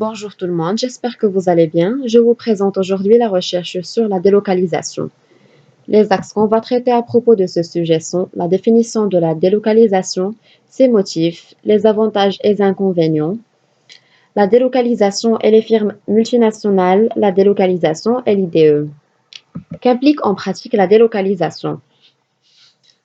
Bonjour tout le monde, j'espère que vous allez bien. Je vous présente aujourd'hui la recherche sur la délocalisation. Les axes qu'on va traiter à propos de ce sujet sont la définition de la délocalisation, ses motifs, les avantages et inconvénients, la délocalisation et les firmes multinationales, la délocalisation et l'IDE. Qu'implique en pratique la délocalisation?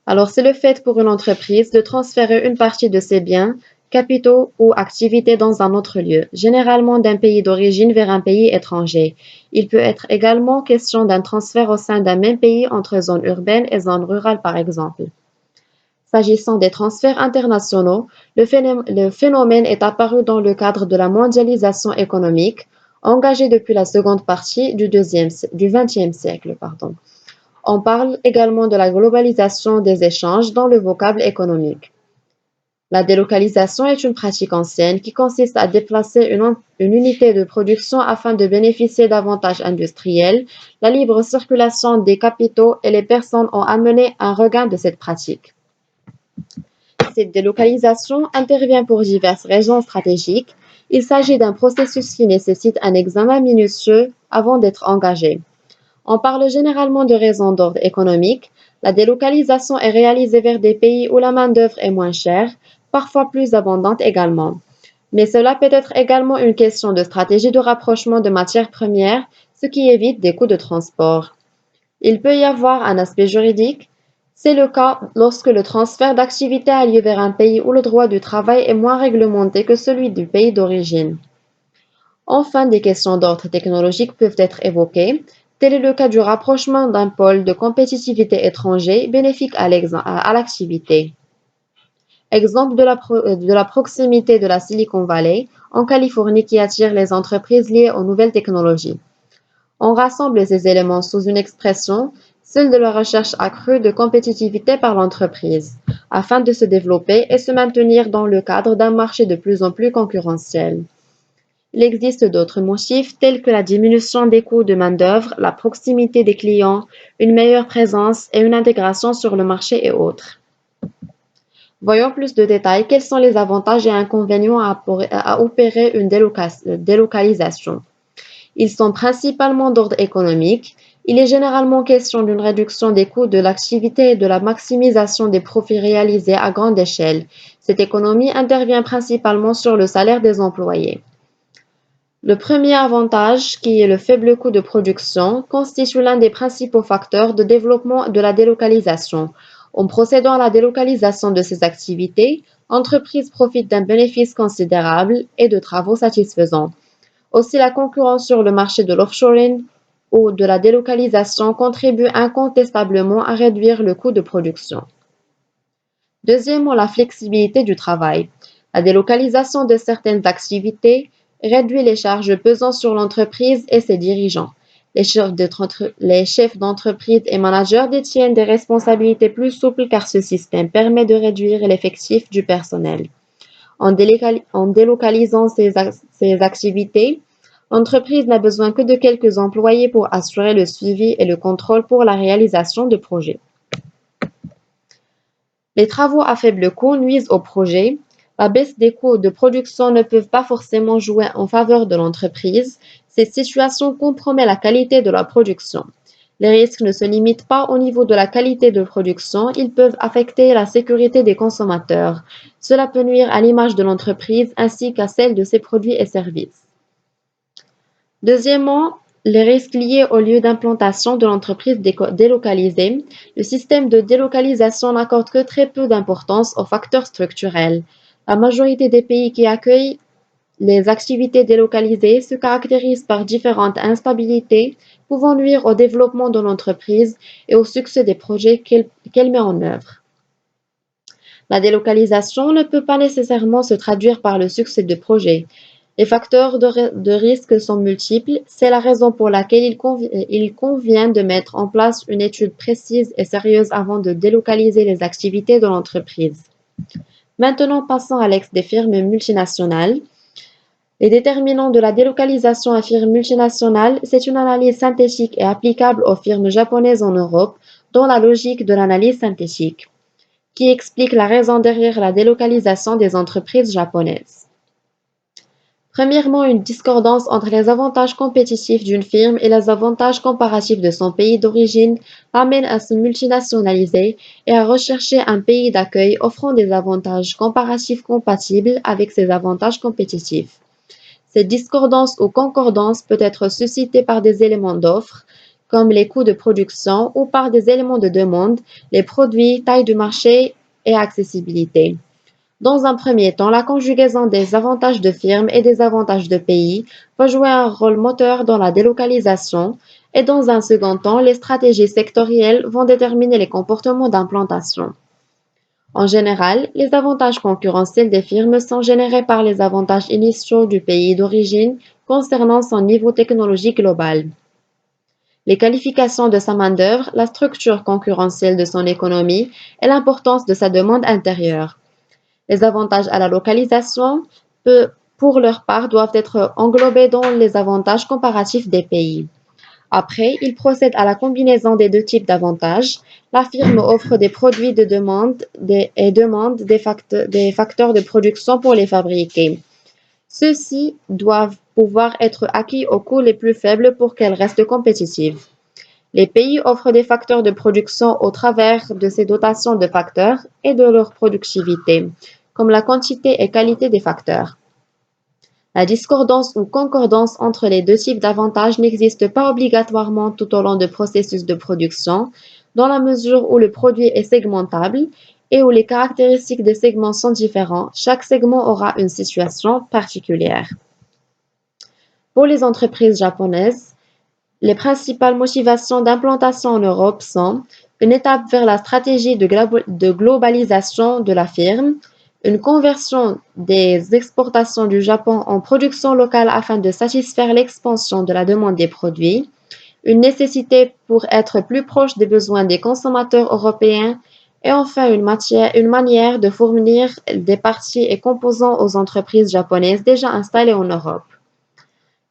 Alors, c'est le fait pour une entreprise de transférer une partie de ses biens, capitaux ou activités dans un autre lieu, généralement d'un pays d'origine vers un pays étranger. Il peut être également question d'un transfert au sein d'un même pays entre zones urbaines et zones rurales, par exemple. S'agissant des transferts internationaux, le phénomène est apparu dans le cadre de la mondialisation économique, engagée depuis la seconde partie du XXe siècle. On parle également de la globalisation des échanges dans le vocable économique. La délocalisation est une pratique ancienne qui consiste à déplacer une unité de production afin de bénéficier d'avantages industriels. La libre circulation des capitaux et les personnes ont amené un regain de cette pratique. Cette délocalisation intervient pour diverses raisons stratégiques. Il s'agit d'un processus qui nécessite un examen minutieux avant d'être engagé. On parle généralement de raisons d'ordre économique. La délocalisation est réalisée vers des pays où la main-d'œuvre est moins chère, parfois plus abondante également. Mais cela peut être également une question de stratégie de rapprochement de matières premières, ce qui évite des coûts de transport. Il peut y avoir un aspect juridique. C'est le cas lorsque le transfert d'activité a lieu vers un pays où le droit du travail est moins réglementé que celui du pays d'origine. Enfin, des questions d'ordre technologique peuvent être évoquées. Tel est le cas du rapprochement d'un pôle de compétitivité étranger bénéfique à l'activité. Exemple de la proximité de la Silicon Valley en Californie qui attire les entreprises liées aux nouvelles technologies. On rassemble ces éléments sous une expression, celle de la recherche accrue de compétitivité par l'entreprise, afin de se développer et se maintenir dans le cadre d'un marché de plus en plus concurrentiel. Il existe d'autres motifs tels que la diminution des coûts de main-d'œuvre, la proximité des clients, une meilleure présence et une intégration sur le marché et autres. Voyons plus de détails. Quels sont les avantages et inconvénients à opérer une délocalisation? Ils sont principalement d'ordre économique. Il est généralement question d'une réduction des coûts de l'activité et de la maximisation des profits réalisés à grande échelle. Cette économie intervient principalement sur le salaire des employés. Le premier avantage, qui est le faible coût de production, constitue l'un des principaux facteurs de développement de la délocalisation. En procédant à la délocalisation de ces activités, l'entreprise profite d'un bénéfice considérable et de travaux satisfaisants. Aussi, la concurrence sur le marché de l'offshoring ou de la délocalisation contribue incontestablement à réduire le coût de production. Deuxièmement, la flexibilité du travail. La délocalisation de certaines activités réduit les charges pesant sur l'entreprise et ses dirigeants. Les chefs d'entreprise et managers détiennent des responsabilités plus souples car ce système permet de réduire l'effectif du personnel. En délocalisant ces activités, l'entreprise n'a besoin que de quelques employés pour assurer le suivi et le contrôle pour la réalisation de projets. Les travaux à faible coût nuisent au projet. La baisse des coûts de production ne peut pas forcément jouer en faveur de l'entreprise. Cette situation compromet la qualité de la production. Les risques ne se limitent pas au niveau de la qualité de production, ils peuvent affecter la sécurité des consommateurs. Cela peut nuire à l'image de l'entreprise ainsi qu'à celle de ses produits et services. Deuxièmement, les risques liés au lieu d'implantation de l'entreprise délocalisée. Le système de délocalisation n'accorde que très peu d'importance aux facteurs structurels. La majorité des pays qui accueillent les activités délocalisées se caractérisent par différentes instabilités pouvant nuire au développement de l'entreprise et au succès des projets qu'elle met en œuvre. La délocalisation ne peut pas nécessairement se traduire par le succès de projets. Les facteurs de risque sont multiples, c'est la raison pour laquelle il convient de mettre en place une étude précise et sérieuse avant de délocaliser les activités de l'entreprise. Maintenant, passons à l'ex des firmes multinationales. Les déterminants de la délocalisation à firmes multinationales, c'est une analyse synthétique et applicable aux firmes japonaises en Europe, dont la logique de l'analyse synthétique, qui explique la raison derrière la délocalisation des entreprises japonaises. Premièrement, une discordance entre les avantages compétitifs d'une firme et les avantages comparatifs de son pays d'origine amène à se multinationaliser et à rechercher un pays d'accueil offrant des avantages comparatifs compatibles avec ses avantages compétitifs. Cette discordance ou concordance peut être suscitée par des éléments d'offre, comme les coûts de production, ou par des éléments de demande, les produits, taille du marché et accessibilité. Dans un premier temps, la conjugaison des avantages de firme et des avantages de pays va jouer un rôle moteur dans la délocalisation, et dans un second temps, les stratégies sectorielles vont déterminer les comportements d'implantation. En général, les avantages concurrentiels des firmes sont générés par les avantages initiaux du pays d'origine concernant son niveau technologique global. Les qualifications de sa main-d'œuvre, la structure concurrentielle de son économie et l'importance de sa demande intérieure. Les avantages à la localisation, pour leur part, doivent être englobés dans les avantages comparatifs des pays. Après, il procède à la combinaison des deux types d'avantages. La firme offre des produits de demande et demande des facteurs de production pour les fabriquer. Ceux-ci doivent pouvoir être acquis aux coûts les plus faibles pour qu'elles restent compétitives. Les pays offrent des facteurs de production au travers de ces dotations de facteurs et de leur productivité, comme la quantité et qualité des facteurs. La discordance ou concordance entre les deux types d'avantages n'existe pas obligatoirement tout au long du processus de production, dans la mesure où le produit est segmentable et où les caractéristiques des segments sont différents. Chaque segment aura une situation particulière. Pour les entreprises japonaises, les principales motivations d'implantation en Europe sont une étape vers la stratégie de globalisation de la firme, une conversion des exportations du Japon en production locale afin de satisfaire l'expansion de la demande des produits, une nécessité pour être plus proche des besoins des consommateurs européens et enfin une manière de fournir des parties et composants aux entreprises japonaises déjà installées en Europe.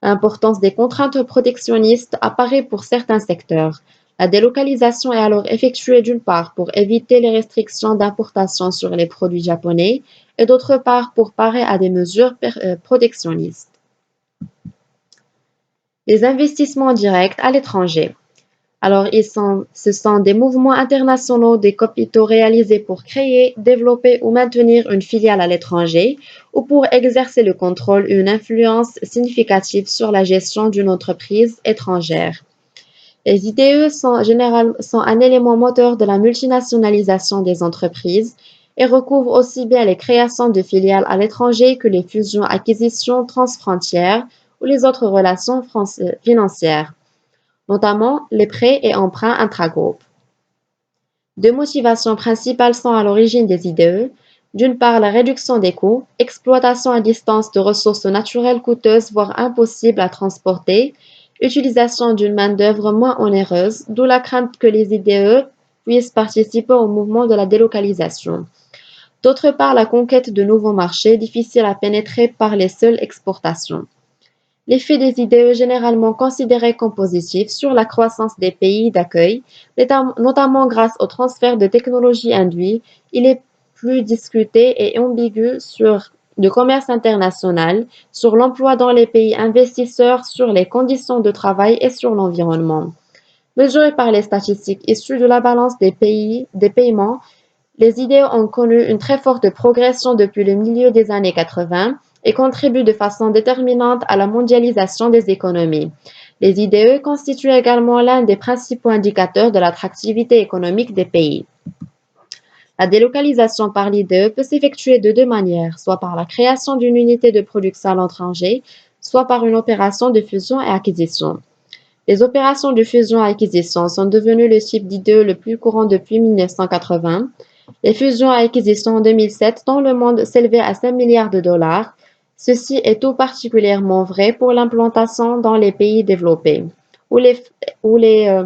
L'importance des contraintes protectionnistes apparaît pour certains secteurs. La délocalisation est alors effectuée d'une part pour éviter les restrictions d'importation sur les produits japonais et d'autre part pour parer à des mesures protectionnistes. Les investissements directs à l'étranger. Alors, ce sont des mouvements internationaux des capitaux réalisés pour créer, développer ou maintenir une filiale à l'étranger ou pour exercer le contrôle et une influence significative sur la gestion d'une entreprise étrangère. Les IDE sont un élément moteur de la multinationalisation des entreprises et recouvrent aussi bien les créations de filiales à l'étranger que les fusions-acquisitions transfrontières ou les autres relations financières, notamment les prêts et emprunts intragroupes. Deux motivations principales sont à l'origine des IDE. D'une part, la réduction des coûts, exploitation à distance de ressources naturelles coûteuses voire impossibles à transporter, utilisation d'une main-d'œuvre moins onéreuse, d'où la crainte que les IDE puissent participer au mouvement de la délocalisation. D'autre part, la conquête de nouveaux marchés difficiles à pénétrer par les seules exportations. L'effet des IDE généralement considérés comme positif sur la croissance des pays d'accueil, notamment grâce au transfert de technologies induit, il est plus discuté et ambigu sur le commerce international, sur l'emploi dans les pays investisseurs, sur les conditions de travail et sur l'environnement. Mesurés par les statistiques issues de la balance des paiements, les IDE ont connu une très forte progression depuis le milieu des années 80 et contribuent de façon déterminante à la mondialisation des économies. Les IDE constituent également l'un des principaux indicateurs de l'attractivité économique des pays. La délocalisation par l'IDE peut s'effectuer de deux manières, soit par la création d'une unité de production à l'étranger, soit par une opération de fusion et acquisition. Les opérations de fusion et acquisition sont devenues le type d'IDE le plus courant depuis 1980. Les fusions et acquisitions en 2007 dans le monde s'élevaient à 5 milliards de dollars. Ceci est tout particulièrement vrai pour l'implantation dans les pays développés, où les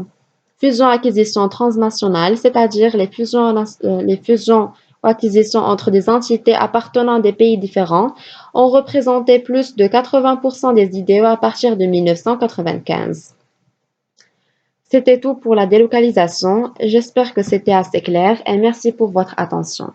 fusions-acquisitions transnationales, c'est-à-dire les fusions ou acquisitions entre des entités appartenant à des pays différents, ont représenté plus de 80% des IDE à partir de 1995. C'était tout pour la délocalisation. J'espère que c'était assez clair et merci pour votre attention.